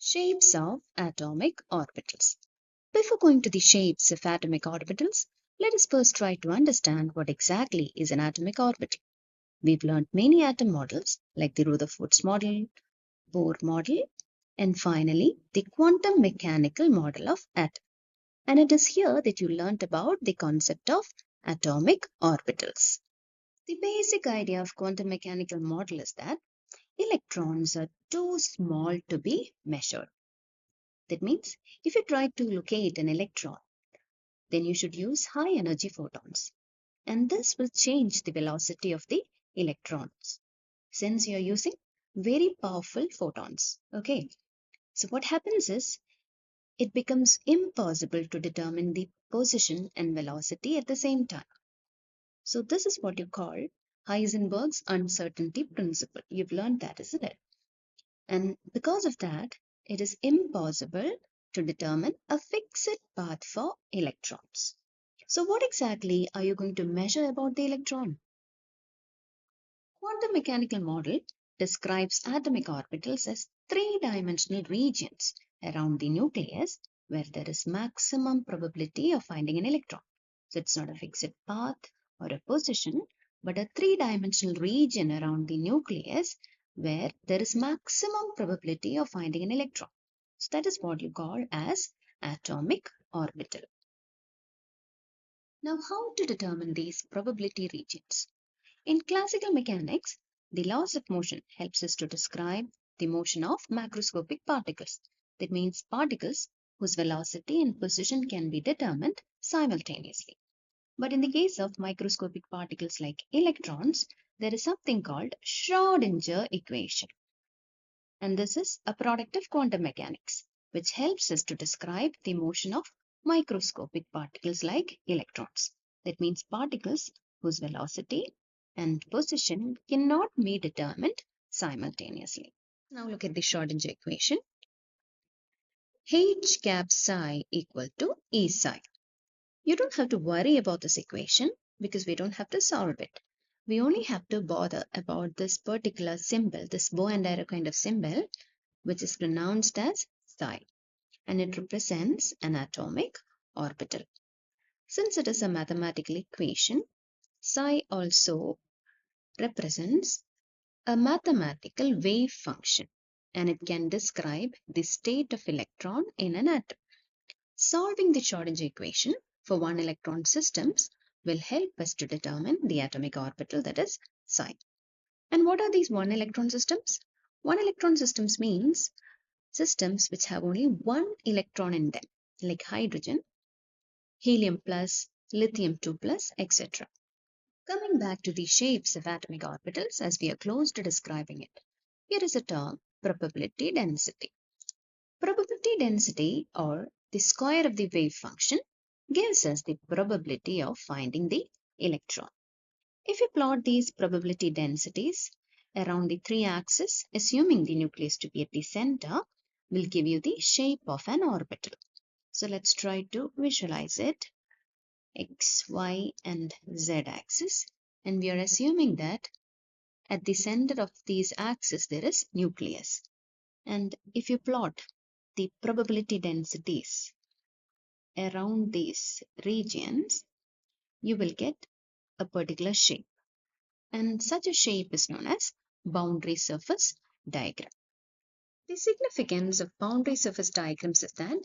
Shapes of atomic orbitals. Before going to the shapes of atomic orbitals, let us first try to understand what exactly is an atomic orbital. We've learned many atom models like the Rutherford's model, Bohr model, and finally the quantum mechanical model of atom. And it is here that you learnt about the concept of atomic orbitals. The basic idea of quantum mechanical model is that electrons are too small to be measured. That means if you try to locate an electron, then you should use high energy photons. And this will change the velocity of the electrons since you are using very powerful photons. Okay, so what happens is it becomes impossible to determine the position and velocity at the same time. So this is what you call Heisenberg's uncertainty principle. You've learned that, isn't it? And because of that, it is impossible to determine a fixed path for electrons. So what exactly are you going to measure about the electron? Quantum mechanical model describes atomic orbitals as three-dimensional regions around the nucleus where there is maximum probability of finding an electron. So it's not a fixed path or a position, but a three-dimensional region around the nucleus where there is maximum probability of finding an electron. So that is what you call as atomic orbital. Now, how to determine these probability regions? In classical mechanics, the laws of motion helps us to describe the motion of macroscopic particles. That means particles whose velocity and position can be determined simultaneously. But in the case of microscopic particles like electrons, there is something called Schrodinger equation. And this is a product of quantum mechanics, which helps us to describe the motion of microscopic particles like electrons. That means particles whose velocity and position cannot be determined simultaneously. Now look at the Schrodinger equation. H cap psi equal to E psi. You don't have to worry about this equation because we don't have to solve it. We only have to bother about this particular symbol, this bow and arrow kind of symbol, which is pronounced as psi, and it represents an atomic orbital. Since it is a mathematical equation, psi also represents a mathematical wave function, and it can describe the state of electron in an atom. Solving the Schrodinger equation for one electron systems will help us to determine the atomic orbital, that is psi. And what are these one electron systems? One electron systems means systems which have only one electron in them, like hydrogen, helium plus, lithium 2 plus, etc. Coming back to the shapes of atomic orbitals as we are close to describing it, here is a term, probability density. Probability density, or the square of the wave function, gives us the probability of finding the electron. If you plot these probability densities around the three axes, assuming the nucleus to be at the center, will give you the shape of an orbital. So let's try to visualize it. X, Y, and Z axis. And we are assuming that at the center of these axes there is nucleus. And if you plot the probability densities around these regions, you will get a particular shape. And such a shape is known as boundary surface diagram. The significance of boundary surface diagrams is that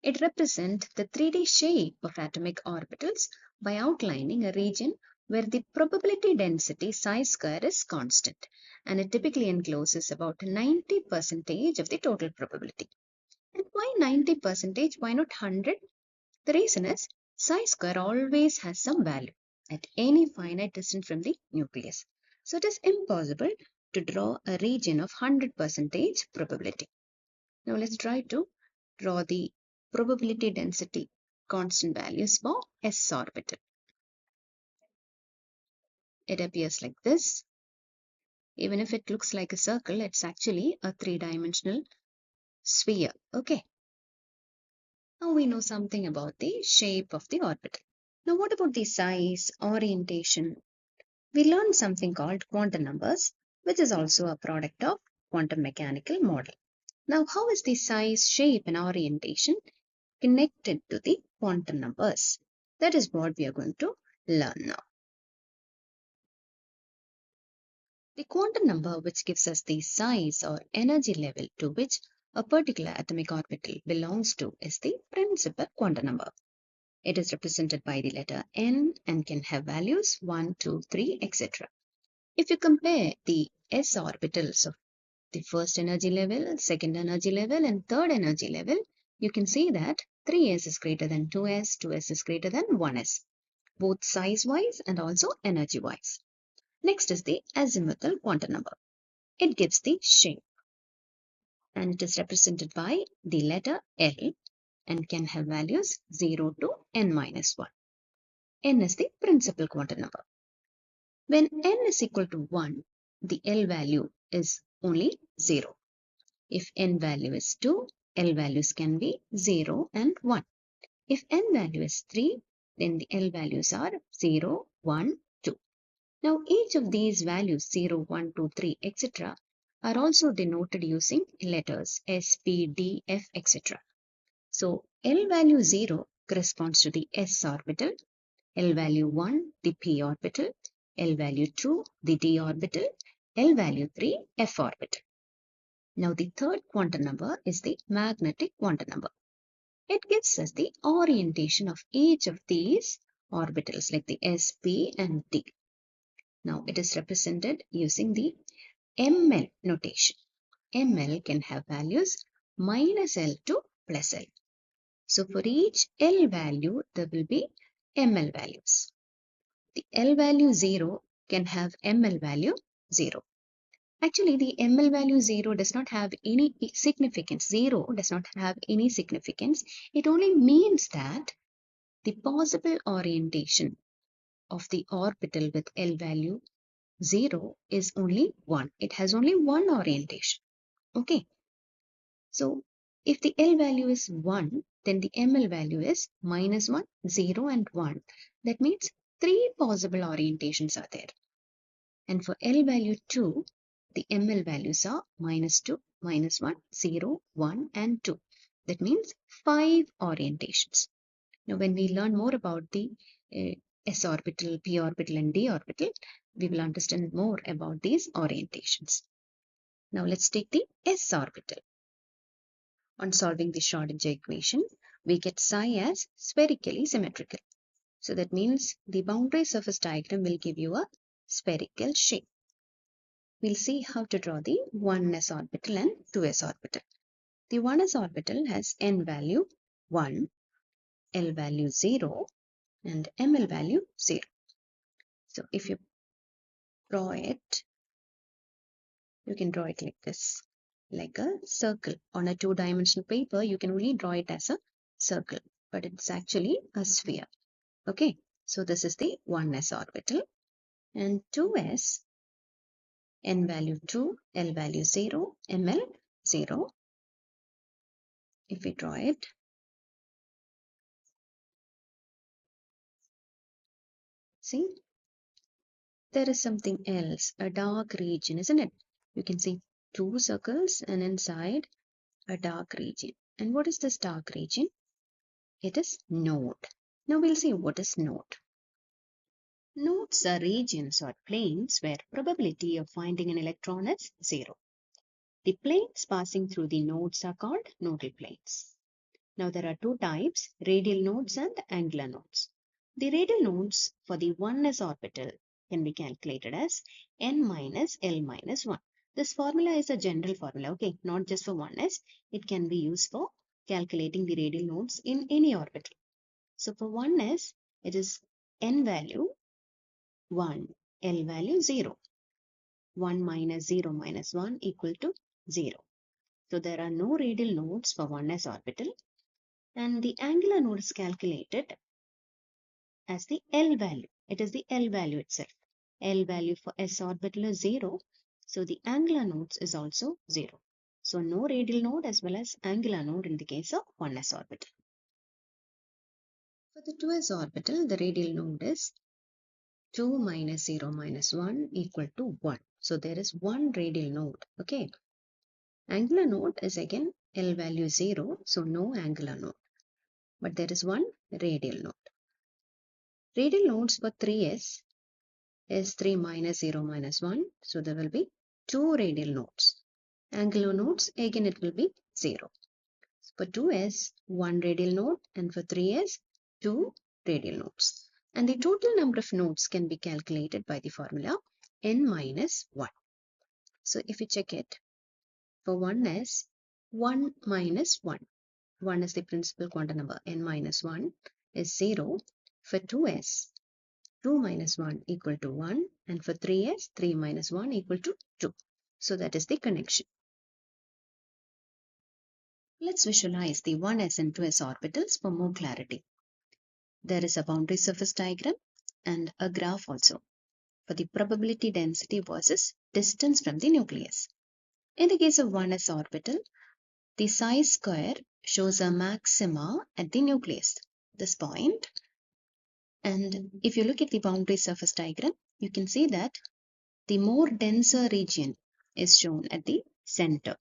it represents the 3D shape of atomic orbitals by outlining a region where the probability density psi square is constant, and it typically encloses about 90% of the total probability. And why 90%? Why not 100? The reason is psi square always has some value at any finite distance from the nucleus. So it is impossible to draw a region of 100% probability. Now let's try to draw the probability density constant values for s orbital. It appears like this. Even if it looks like a circle, it's actually a three-dimensional sphere. Okay. Now we know something about the shape of the orbital. Now what about the size, orientation? We learned something called quantum numbers, which is also a product of quantum mechanical model. Now, how is the size, shape, and orientation connected to the quantum numbers? That is what we are going to learn now. The quantum number which gives us the size or energy level to which a particular atomic orbital belongs to is the principal quantum number. It is represented by the letter n and can have values 1, 2, 3, etc. If you compare the s orbitals of the first energy level, second energy level, and third energy level, you can see that 3s is greater than 2s, 2s is greater than 1s, both size-wise and also energy-wise. Next is the azimuthal quantum number. It gives the shape and it is represented by the letter L and can have values 0 to n minus 1. N is the principal quantum number. When n is equal to 1, the L value is only 0. If n value is 2, L values can be 0 and 1. If n value is 3, then the L values are 0, 1, 2. Now each of these values 0, 1, 2, 3, etc. are also denoted using letters S, P, D, F, etc. So L value 0 corresponds to the s orbital, L value 1 the p orbital, L value 2 the d orbital, L value 3 f orbital. Now the third quantum number is the magnetic quantum number. It gives us the orientation of each of these orbitals like the s, p and d. Now it is represented using the ml notation. ml can have values minus L to plus L. So for each L value, there will be ml values. The L value 0 can have ml value 0. Actually, the ml value 0 does not have any significance. 0 does not have any significance. It only means that the possible orientation of the orbital with L value 0 is only 1. It has only one orientation. Okay. So if the L value is 1, then the ml value is minus 1, 0 and 1. That means 3 possible orientations are there. And for L value 2, the ml values are minus 2, minus 1, 0, 1 and 2. That means 5 orientations. Now when we learn more about the s orbital, p orbital and d orbital, we will understand more about these orientations. Now let's take the s orbital. On solving the Schrodinger equation, we get psi as spherically symmetrical. So that means the boundary surface diagram will give you a spherical shape. We'll see how to draw the 1s orbital and 2s orbital. The 1s orbital has n value 1, L value 0 and ml value 0. So if you draw it, you can draw it like this, like a circle. On a two-dimensional paper, you can only draw it as a circle, but it's actually a sphere. Okay, so this is the 1s orbital and 2s, n value 2, L value 0, ml 0. If we draw it, see, there is something else, a dark region, isn't it? You can see two circles and inside a dark region. And what is this dark region? It is node. Now we'll see what is node. Nodes are regions or planes where probability of finding an electron is 0. The planes passing through the nodes are called nodal planes. Now there are two types, radial nodes and angular nodes. The radial nodes for the 1s orbital can be calculated as n minus L minus 1. This formula is a general formula, okay, not just for 1s. It can be used for calculating the radial nodes in any orbital. So for 1s, it is n value 1, L value 0. 1 minus 0 minus 1 equal to 0. So there are no radial nodes for 1s orbital. And the angular node is calculated as the L value. It is the L value itself. L value for s orbital is 0. So the angular nodes is also 0. So no radial node as well as angular node in the case of 1s orbital. For the 2s orbital, the radial node is 2 minus 0 minus 1 equal to 1. So there is one radial node. Okay. Angular node is again L value 0, so no angular node. But there is one radial node. Radial nodes for 3s is 3 minus 0 minus 1, so there will be 2 radial nodes. Angular nodes, again it will be 0. For 2s, 1 radial node, and for 3s, 2 radial nodes. And the total number of nodes can be calculated by the formula n minus 1. So if you check it, for 1s, 1 minus 1. 1 is the principal quantum number, n minus 1 is 0. For 2s, 2 minus 1 equal to 1, and for 3s, 3 minus 1 equal to 2. So that is the connection. Let's visualize the 1s and 2s orbitals for more clarity. There is a boundary surface diagram and a graph also for the probability density versus distance from the nucleus. In the case of 1s orbital, the psi square shows a maxima at the nucleus, this point. And if you look at the boundary surface diagram, you can see that the more denser region is shown at the center,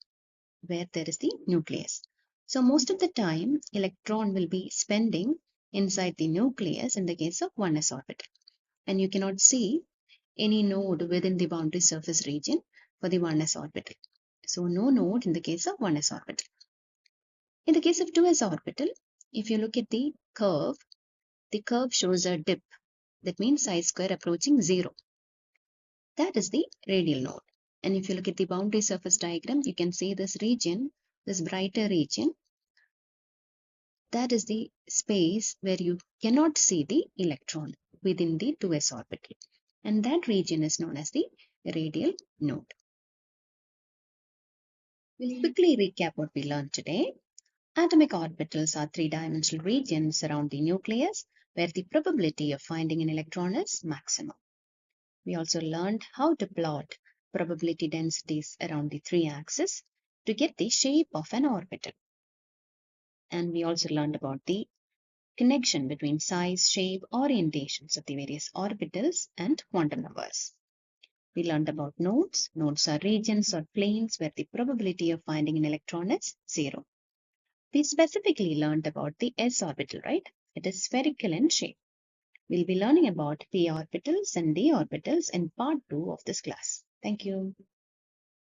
where there is the nucleus. So most of the time, electron will be spending inside the nucleus in the case of 1s orbital. And you cannot see any node within the boundary surface region for the 1s orbital. So no node in the case of 1s orbital. In the case of 2s orbital, if you look at the curve shows a dip. That means psi square approaching 0. That is the radial node. And if you look at the boundary surface diagram, you can see this region, this brighter region, that is the space where you cannot see the electron within the 2s orbital. And that region is known as the radial node. We'll quickly recap what we learned today. Atomic orbitals are three-dimensional regions around the nucleus where the probability of finding an electron is maximum. We also learned how to plot probability densities around the three axes to get the shape of an orbital. And we also learned about the connection between size, shape, orientations of the various orbitals and quantum numbers. We learned about nodes. Nodes are regions or planes where the probability of finding an electron is 0. We specifically learned about the s orbital, right? It is spherical in shape. We'll be learning about p orbitals and d orbitals in part 2 of this class. Thank you.